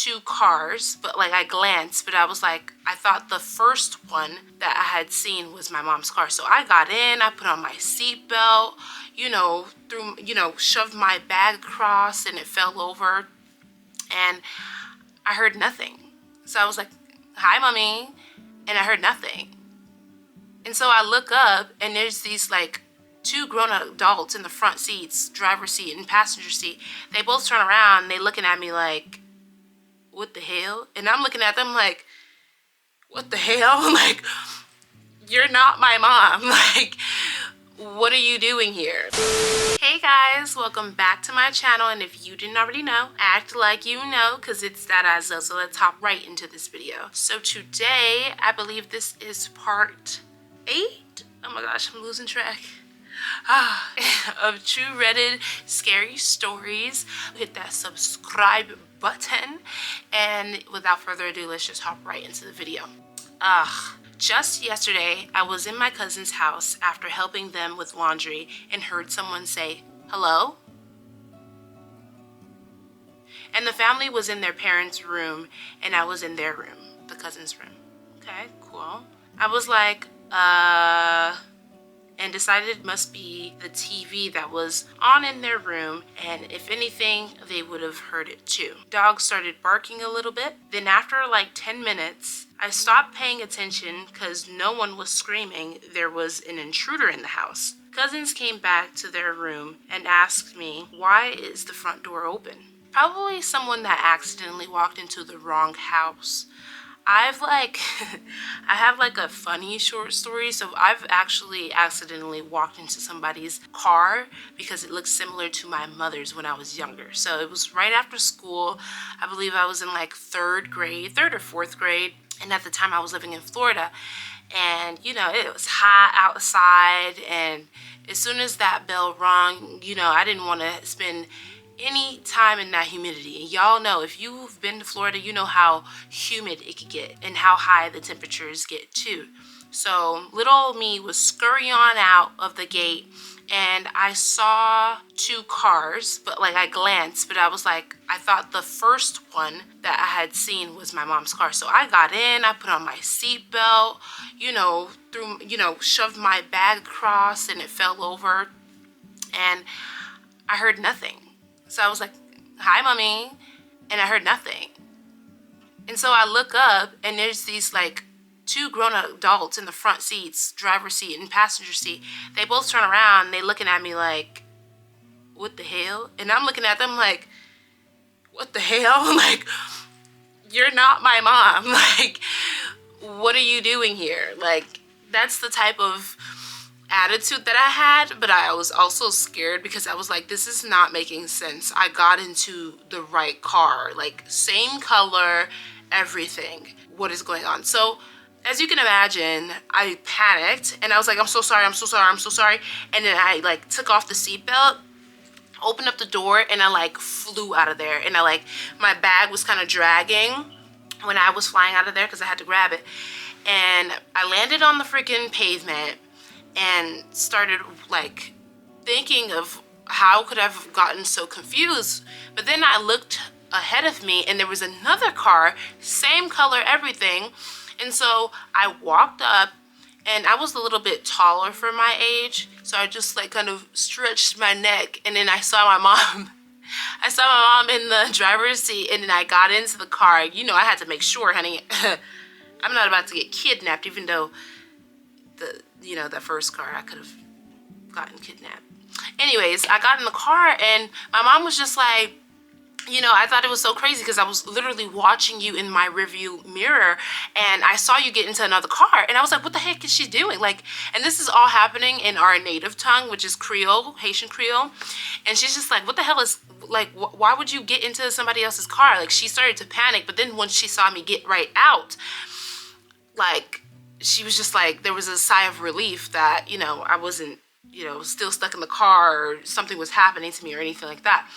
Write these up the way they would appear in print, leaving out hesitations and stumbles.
two cars, but like I glanced, but I was like, I thought the first one that I had seen was my mom's car. So I got in, I put on my seatbelt, shoved my bag across and it fell over, and I heard nothing. So I was like, hi, mommy, and I heard nothing. And so I look up and there's these like two grown adults in the front seats, driver's seat and passenger seat. They both turn around and they looking at me like, what the hell? And I'm looking at them like, what the hell? Like, you're not my mom. Like, what are you doing here? Hey guys, welcome back to my channel, and if you didn't already know, act like you know, because it's DadaZoe. So let's hop right into this video. So today, I believe this is part 8. Oh my gosh, I'm losing track. Of true Reddit scary stories. Hit that subscribe button, and without further ado, let's just hop right into the video. Just yesterday, I was in my cousin's house after helping them with laundry and heard someone say, hello? And the family was in their parents' room and I was in their room, the cousin's room. Okay, cool. I was like, and decided it must be the TV that was on in their room, and if anything, they would have heard it too. Dogs started barking a little bit. Then after like 10 minutes, I stopped paying attention because no one was screaming. There was an intruder in the house. Cousins came back to their room and asked me, why is the front door open? Probably someone that accidentally walked into the wrong house. I have like a funny short story. So I've actually accidentally walked into somebody's car because it looks similar to my mother's when I was younger. So it was right after school. I believe I was in like third or fourth grade. And at the time I was living in Florida, and it was hot outside. And as soon as that bell rung, I didn't want to spend any time in that humidity. And y'all know, if you've been to Florida, you know how humid it could get and how high the temperatures get too. So little old me was scurrying on out of the gate, and I saw two cars, but like I glanced, but I was like, I thought the first one that I had seen was my mom's car. So I got in, I put on my seatbelt, shoved my bag across and it fell over, and I heard nothing. So I was like, hi, mommy, and I heard nothing. And so I look up and there's these like two grown adults in the front seats, driver's seat and passenger seat. They both turn around and they looking at me like, what the hell? And I'm looking at them like, what the hell? Like, you're not my mom. Like, what are you doing here? Like, that's the type of attitude that I had, but I was also scared because I was like, this is not making sense. I got into the right car, like same color, everything. What is going on? So as you can imagine, I panicked and I was like, I'm so sorry, I'm so sorry, I'm so sorry. And then I like took off the seatbelt, opened up the door, and I like flew out of there. And my bag was kind of dragging when I was flying out of there because I had to grab it. And I landed on the freaking pavement and started like thinking of how could I have gotten so confused. But then I looked ahead of me and there was another car, same color, everything. And so I walked up, and I was a little bit taller for my age, so I just like kind of stretched my neck, and then I saw my mom. I saw my mom in the driver's seat, and then I got into the car. I had to make sure, honey, I'm not about to get kidnapped, even though that first car I could have gotten kidnapped. Anyways, I got in the car and my mom was just like, I thought it was so crazy because I was literally watching you in my rearview mirror and I saw you get into another car, and I was like, what the heck is she doing? Like, and this is all happening in our native tongue, which is Creole, Haitian Creole. And she's just like, what the hell is, like, why would you get into somebody else's car? Like, she started to panic, but then when she saw me get right out, like, she was just like, there was a sigh of relief that, I wasn't, still stuck in the car or something was happening to me or anything like that.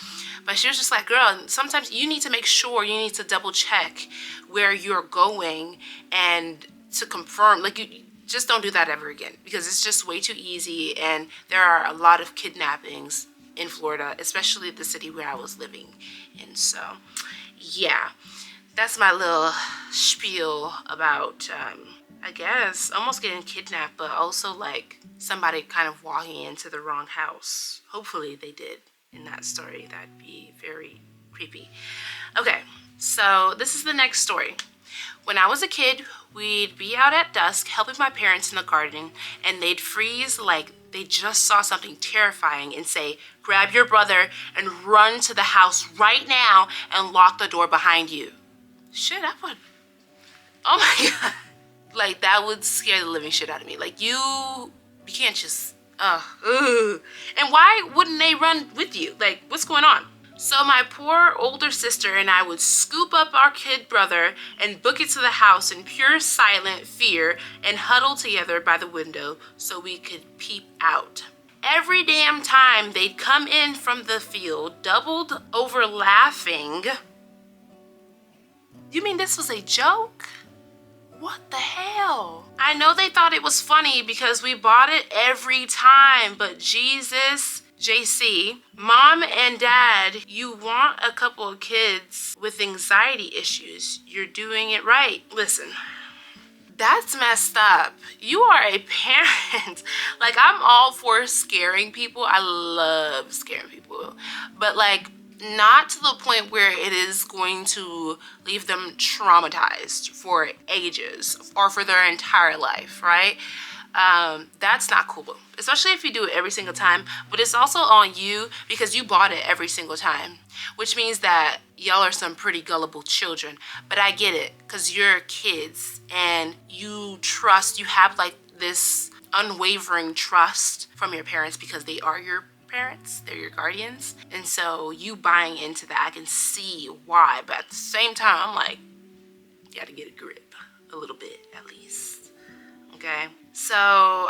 But she was just like, girl, sometimes you need to make sure, you need to double check where you're going and to confirm, like, you just don't do that ever again, because it's just way too easy. And there are a lot of kidnappings in Florida, especially the city where I was living in. So yeah. that's my little spiel about, I guess, almost getting kidnapped, but also like somebody kind of walking into the wrong house. Hopefully they did in that story. That'd be very creepy. Okay, so this is the next story. When I was a kid, we'd be out at dusk helping my parents in the garden, and they'd freeze like they just saw something terrifying and say, grab your brother and run to the house right now and lock the door behind you. Shit, I would, oh my God. Like, that would scare the living shit out of me. Like, you can't just, And why wouldn't they run with you? Like, what's going on? So my poor older sister and I would scoop up our kid brother and book it to the house in pure silent fear and huddle together by the window so we could peep out. Every damn time they'd come in from the field, doubled over laughing. You mean this was a joke? What the hell? I know they thought it was funny because we bought it every time, but Jesus, JC, Mom and Dad, you want a couple of kids with anxiety issues. You're doing it right. Listen, that's messed up. You are a parent. Like, I'm all for scaring people. I love scaring people. But like, not to the point where it is going to leave them traumatized for ages or for their entire life, right? That's not cool, especially if you do it every single time. But it's also on you because you bought it every single time, which means that y'all are some pretty gullible children. But I get it, because you're kids and you have like this unwavering trust from your parents because they are your parents, they're your guardians, and so you buying into that, I can see why. But at the same time, I'm like, you gotta get a grip a little bit at least. Okay, so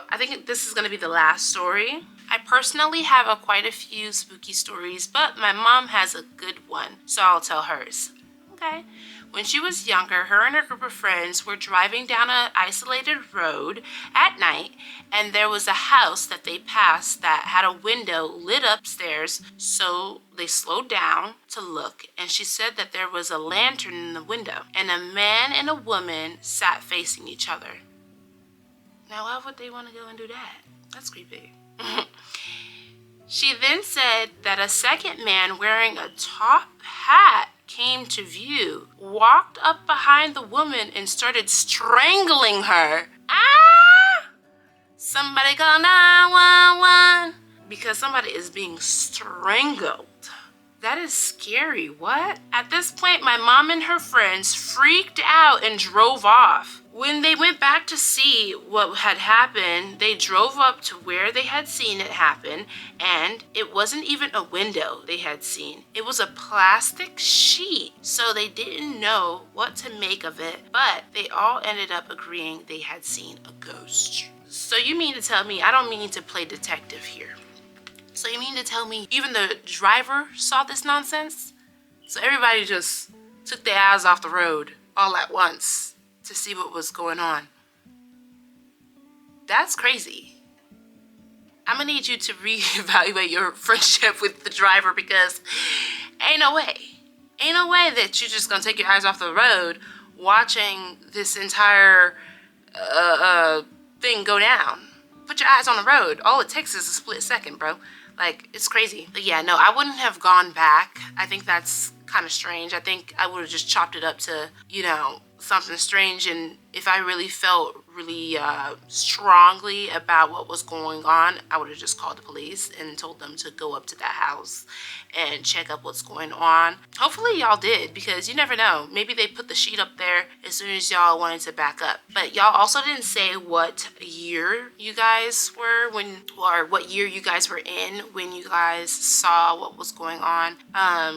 I think this is gonna be the last story. I personally have quite a few spooky stories, but my mom has a good one, so I'll tell hers. Okay. When she was younger, her and her group of friends were driving down an isolated road at night, and there was a house that they passed that had a window lit upstairs, so they slowed down to look, and she said that there was a lantern in the window, and a man and a woman sat facing each other. Now, why would they want to go and do that? That's creepy. She then said that a second man wearing a top hat came to view, walked up behind the woman and started strangling her. Ah! Somebody call 911 because somebody is being strangled. That is scary. What? At this point, my mom and her friends freaked out and drove off. When they went back to see what had happened, they drove up to where they had seen it happen, and it wasn't even a window they had seen. It was a plastic sheet, so they didn't know what to make of it, but they all ended up agreeing they had seen a ghost. So you mean to tell me, I don't mean to play detective here. So you mean to tell me even the driver saw this nonsense? So everybody just took their eyes off the road all at once to see what was going on. That's crazy. I'm gonna need you to reevaluate your friendship with the driver, because ain't no way that you're just gonna take your eyes off the road watching this entire thing go down. Put your eyes on the road. All it takes is a split second, bro. Like, it's crazy. But yeah, no, I wouldn't have gone back. I think that's kind of strange. I think I would have just chopped it up to, something strange. And if I really felt really strongly about what was going on, I would have just called the police and told them to go up to that house and check up what's going on. Hopefully y'all did, because you never know. Maybe they put the sheet up there as soon as y'all wanted to back up. But y'all also didn't say what year you guys were or what year you guys were in when you guys saw what was going on.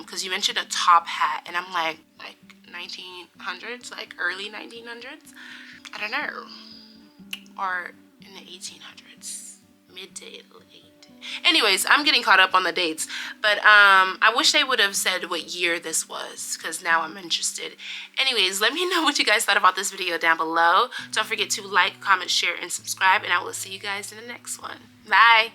Because you mentioned a top hat, and I'm like 1900s, like early 1900s. I don't know. Or in the 1800s, mid to late. Anyways, I'm getting caught up on the dates, but I wish they would have said what year this was, because now I'm interested. Anyways, let me know what you guys thought about this video down below. Don't forget to like, comment, share, and subscribe, and I will see you guys in the next one. Bye.